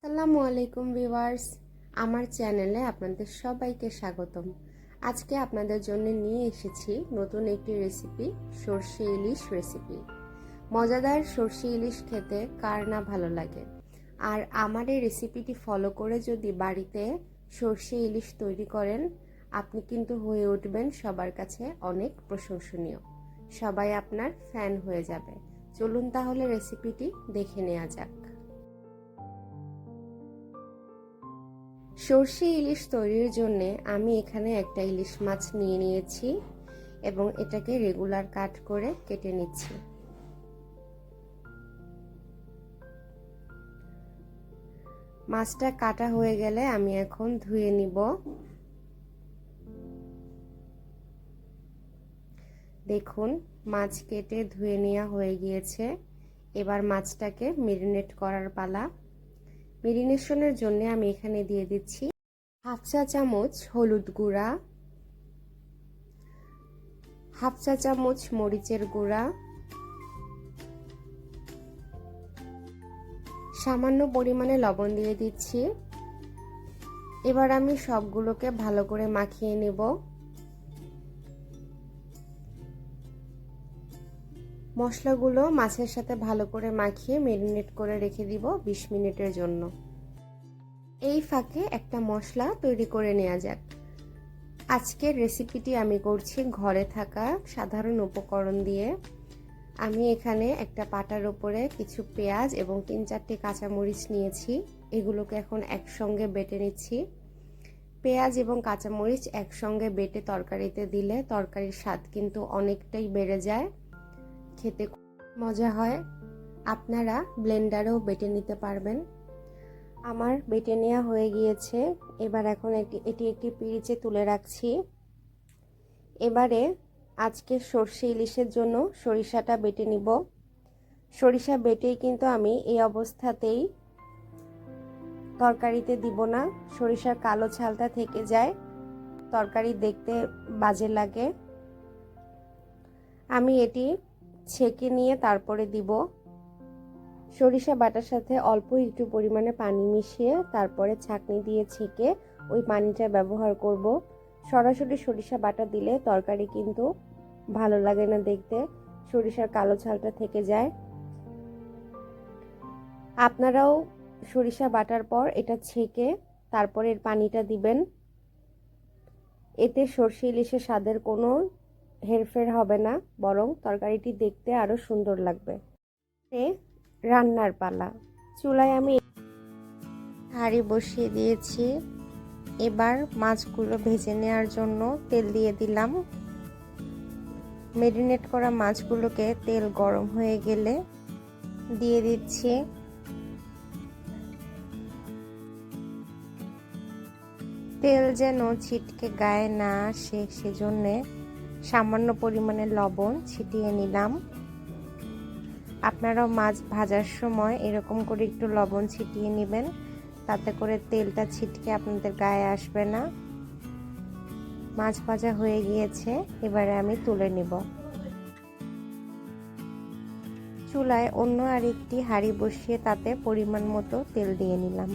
আসসালামু আলাইকুম ভিউয়ার্স, আমার চ্যানেলে আপনাদের সবাইকে স্বাগতম। আজকে আপনাদের জন্য নিয়ে এসেছি নতুন একটি রেসিপি, সর্ষে ইলিশ রেসিপি। মজাদার সর্ষে ইলিশ খেতে কার না ভালো লাগে। আর আমার এই রেসিপিটি ফলো করে যদি বাড়িতে সর্ষে ইলিশ তৈরি করেন, আপনি কিন্তু হয়ে উঠবেন সবার কাছে অনেক প্রশংসনীয়। সবাই আপনার ফ্যান হয়ে যাবে। চলুন তাহলে রেসিপিটি দেখে নেওয়া যাক। সর্ষে ইলিশ তৈরির জন্য আমি এখানে একটা ইলিশ মাছ নিয়ে নিয়েছি এবং এটাকে রেগুলার কাট করে কেটে নিচ্ছি। মাছটা কাটা হয়ে গেলে আমি এখন ধুয়ে নিব। দেখুন, মাছ কেটে ধুয়ে নেওয়া হয়ে গিয়েছে। এবার মাছটাকে মেরিনেট করার পালা। মেরিনেশনের জন্য আমি এখানে দিয়ে দিচ্ছি হাফ চা চামচ হলুদ গুঁড়া, হাফ চা চামচ মরিচের গুঁড়া, সামান্য পরিমাণে লবণ দিয়ে দিচ্ছি। এবার আমি সবগুলোকে ভালো করে মাখিয়ে নেব। মশলাগুলো মাছের সাথে ভালো করে মাখিয়ে মেরিনেট করে রেখে দিব 20 মিনিটের জন্য। এই ফাঁকে একটা মশলা তৈরি করে নেওয়া যাক। আজকের রেসিপিটি আমি করছি ঘরে থাকা সাধারণ উপকরণ দিয়ে। আমি এখানে একটা পাটার উপরে কিছু পেঁয়াজ এবং 3-4টি কাঁচামরিচ নিয়েছি। এগুলোকে এখন একসঙ্গে বেটে নিচ্ছি। পেঁয়াজ এবং কাঁচামরিচ একসঙ্গে বেটে তরকারিতে দিলে তরকারির স্বাদ কিন্তু অনেকটাই বেড়ে যায়, খেতে মজা হয়। আপনারা ব্লেন্ডারেও বেটে নিতে পারবেন। আমার বেটে নেওয়া হয়ে গিয়েছে। এবার এখন এটি একটি পিরিচে তুলে রাখছি। এবারে আজকে সর্ষে ইলিশের জন্য সরিষাটা বেটে নিব। সরিষা বেটেই কিন্তু আমি এই অবস্থাতেই তরকারিতে দিব না, সরিষার কালো ছালটা থেকে যায়, তরকারি দেখতে বাজে লাগে। আমি এটি ছেঁকে নিয়ে তারপরে দিব। সরিষা বাটার সাথে অল্প একটু পরিমাণে পানি মিশিয়ে তারপরে ছাঁকনি দিয়ে ছেঁকে ওই পানিটা ব্যবহার করব। সরাসরি সরিষা বাটা দিলে তরকারি কিন্তু ভালো লাগে না দেখতে, সরিষার কালো ছালটা থেকে যায়। আপনারাও সরিষা বাটার পর এটা ছেঁকে তারপরে এর পানিটা দিবেন। এতে সর্ষে ইলিশের স্বাদের কোনো হেরফের হবে না, বরং তরকারিটি দেখতে আরো সুন্দর লাগবে। রান্নার পালা। চুলায় আমি হাঁড়ি বসিয়ে দিয়েছি। এবার মাছগুলো ভেজে নেওয়ার জন্য তেল দিয়ে দিলাম। মেরিনেট করা মাছগুলোকে তেল গরম হয়ে গেলে দিয়ে দিচ্ছি তেল যেন ছিটকে গায়ে না আসে, সেজন্য সামান্য পরিমাণে লবণ ছিটিয়ে নিলাম। আপনারাও মাছ ভাজার সময় এরকম করে একটু লবণ ছিটিয়ে নেবেন, তাতে করে তেলটা ছিটকে আপনাদের গায়ে আসবে না। মাছ ভাজা হয়ে গিয়েছে, এবারে আমি তুলে নিব। চুলায় অন্য আরেকটি হাঁড়ি বসিয়ে তাতে পরিমাণ মতো তেল দিয়ে নিলাম।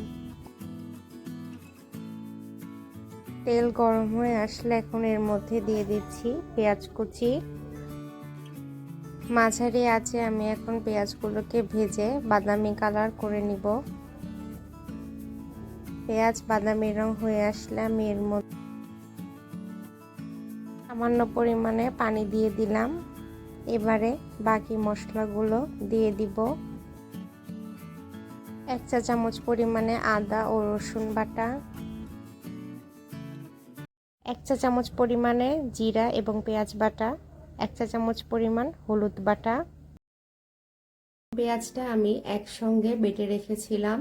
তেল গরম হয়ে আসলে এখন এর মধ্যে দিয়ে দিচ্ছি পেঁয়াজ কুচি। মাঝারি আঁচে আমি এখন পেঁয়াজগুলোকে ভেজে বাদামি কালার করে নিব। পেঁয়াজ বাদামি রং হয়ে আসলে আমি এর মধ্যে সামান্য পরিমাণে পানি দিয়ে দিলাম। এবারে বাকি মশলাগুলো দিয়ে দিব। 1 চা চামচ পরিমাণে আদা ও রসুন বাটা, 1 চা চামচ পরিমাণে জিরা এবং পেঁয়াজ বাটা, 1 চা চামচ পরিমাণ হলুদ বাটা। পেঁয়াজটা আমি একসঙ্গে বেটে রেখেছিলাম,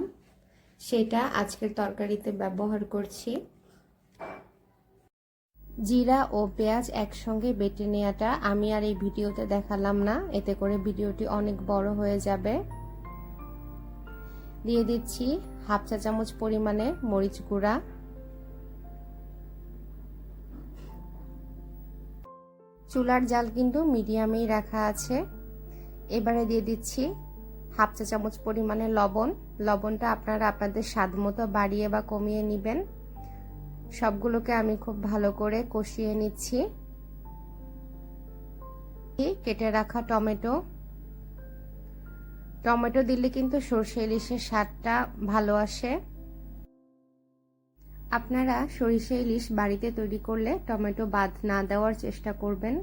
সেটা আজকের তরকারিতে ব্যবহার করছি। জিরা ও পেঁয়াজ একসঙ্গে বেটে নেওয়াটা আমি আর এই ভিডিওতে দেখালাম না, এতে করে ভিডিওটি অনেক বড় হয়ে যাবে। দিয়ে দিচ্ছি হাফ চা চামচ পরিমাণে মরিচ গুঁড়া, চুলার জাল কিন্তু মিডিয়ামেই রাখা আছে। এবারে দিয়ে দিচ্ছি হাফ চা চামচ পরিমাণে লবণ। লবণটা আপনারা আপনাদের স্বাদ মতো বাড়িয়ে বা কমিয়ে নেবেন। সবগুলোকে আমি খুব ভালো করে কষিয়ে নিচ্ছি। কেটে রাখা টমেটো। টমেটো দিলে কিন্তু সরষে ইলিশের স্বাদটা ভালো আসে। আপনারা সরিষা ইলিশ বাড়িতে তৈরি করলে টমেটো বাদ না দেওয়ার চেষ্টা করবেন।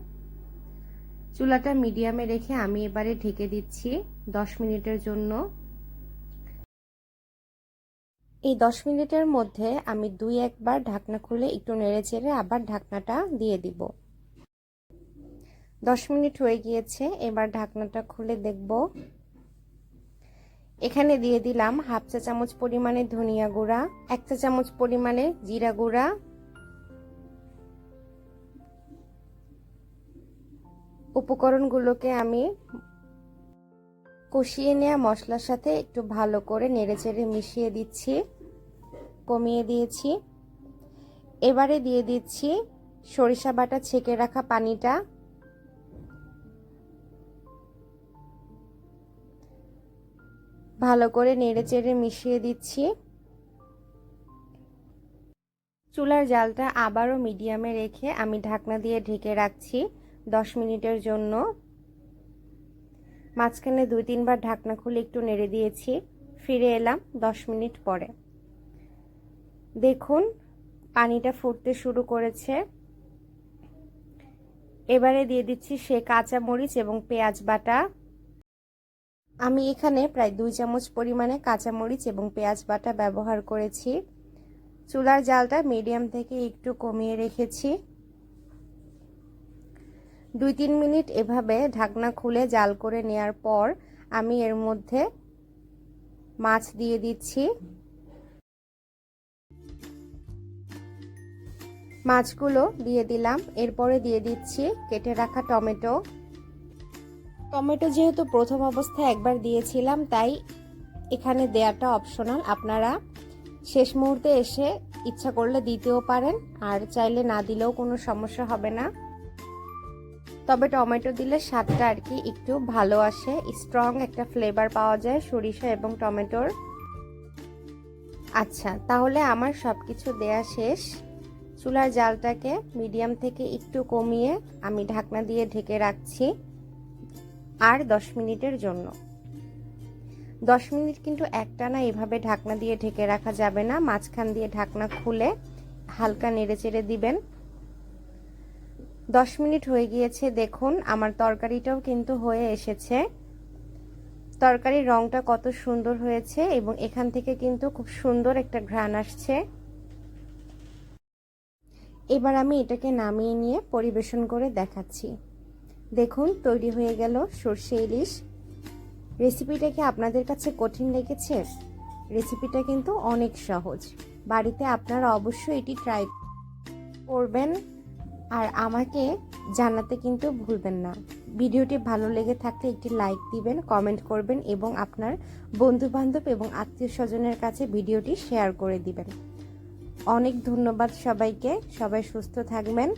চুলাটা মিডিয়ামে রেখে আমি এবারে ঢেকে দিচ্ছি 10 মিনিটের জন্য। এই 10 মিনিটের মধ্যে আমি 2-1 বার ঢাকনা খুলে একটু নেড়েচেড়ে আবার ঢাকনাটা দিয়ে দিব। 10 মিনিট হয়ে গিয়েছে, এবার ঢাকনাটা খুলে দেখব। এখানে দিয়ে দিলাম হাফ চা চামচ পরিমাণে ধনিয়া গুঁড়া, 1 চা চামচ পরিমাণে জিরা গুঁড়া, উপকরণগুলোকে আমি কষিয়ে নেওয়া মশলার সাথে একটু ভালো করে নেড়েচেড়ে মিশিয়ে দিচ্ছি। কমিয়ে দিয়েছি। এবারে দিয়ে দিচ্ছি সরিষা বাটা ছেঁকে রাখা পানিটা। ভালো করে নেড়েচেড়ে মিশিয়ে দিচ্ছি। চুলার জালটা আবারও মিডিয়ামে রেখে আমি ঢাকনা দিয়ে ঢেকে রাখছি 10 মিনিটের জন্য। মাঝখানে 2-3 বার ঢাকনা খুলে একটু নেড়ে দিয়েছি। ফিরে এলাম 10 মিনিট পরে। দেখুন পানিটা ফুটতে শুরু করেছে। এবারে দিয়ে দিচ্ছি সে কাঁচা মরিচ এবং পেঁয়াজ বাটা। আমি এখানে প্রায় 2 চামচ পরিমাণে কাঁচা মরিচ এবং পেঁয়াজ বাটা ব্যবহার করেছি। চুলার জালটা মিডিয়াম থেকে একটু কমিয়ে রেখেছি। 2-3 মিনিট এভাবে ঢাকনা খুলে জাল করে নেয়ার পর আমি এর মধ্যে মাছ দিয়ে দিচ্ছি। মাছগুলো দিয়ে দিলাম। এরপরে দিয়ে দিচ্ছি কেটে রাখা টমেটো। টমেটো যেহেতু প্রথম অবস্থায় একবার দিয়েছিলাম, তাই এখানে দেয়াটা অপশনাল। আপনারা শেষ মুহূর্তে এসে ইচ্ছা করলে দিতেও পারেন, আর চাইলে না দিলেও কোনো সমস্যা হবে না। তবে টমেটো দিলে স্বাদটা আর কি একটু ভালো আসে, স্ট্রং একটা ফ্লেভার পাওয়া যায় সরিষা এবং টমেটোর। আচ্ছা, তাহলে আমার সবকিছু দেয়া শেষ। চুলার জালটাকে মিডিয়াম থেকে একটু কমিয়ে আমি ঢাকনা দিয়ে ঢেকে রাখছি আর 10 মিনিটের জন্য। 10 মিনিট কিন্তু একটানা এভাবে ঢাকনা দিয়ে ঢেকে রাখা যাবে না, মাঝখান দিয়ে ঢাকনা খুলে হালকা নেড়েচেড়ে দিবেন। 10 মিনিট হয়ে গিয়েছে, দেখুন আমার তরকারিটাও কিন্তু হয়ে এসেছে। তরকারির রংটা কত সুন্দর হয়েছে এবং এখান থেকে কিন্তু খুব সুন্দর একটা ঘ্রাণ আসছে। এবার আমি এটাকে নামিয়ে নিয়ে পরিবেশন করে দেখাচ্ছি। দেখুন তৈরি হয়ে গেল সরষে ইলিশ। রেসিপিটা কি আপনাদের কাছে কঠিন লেগেছে? রেসিপিটা কিন্তু অনেক সহজ। বাড়িতে আপনারা অবশ্যই এটি ট্রাই করবেন আর আমাকে জানাতে কিন্তু ভুলবেন না। ভিডিওটি ভালো লেগে থাকলে একটি লাইক দিবেন, কমেন্ট করবেন এবং আপনার বন্ধু-বান্ধব এবং আত্মীয়-স্বজনের কাছে ভিডিওটি শেয়ার করে দিবেন। অনেক ধন্যবাদ সবাইকে। সবাই সুস্থ থাকবেন।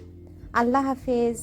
আল্লাহ হাফেজ।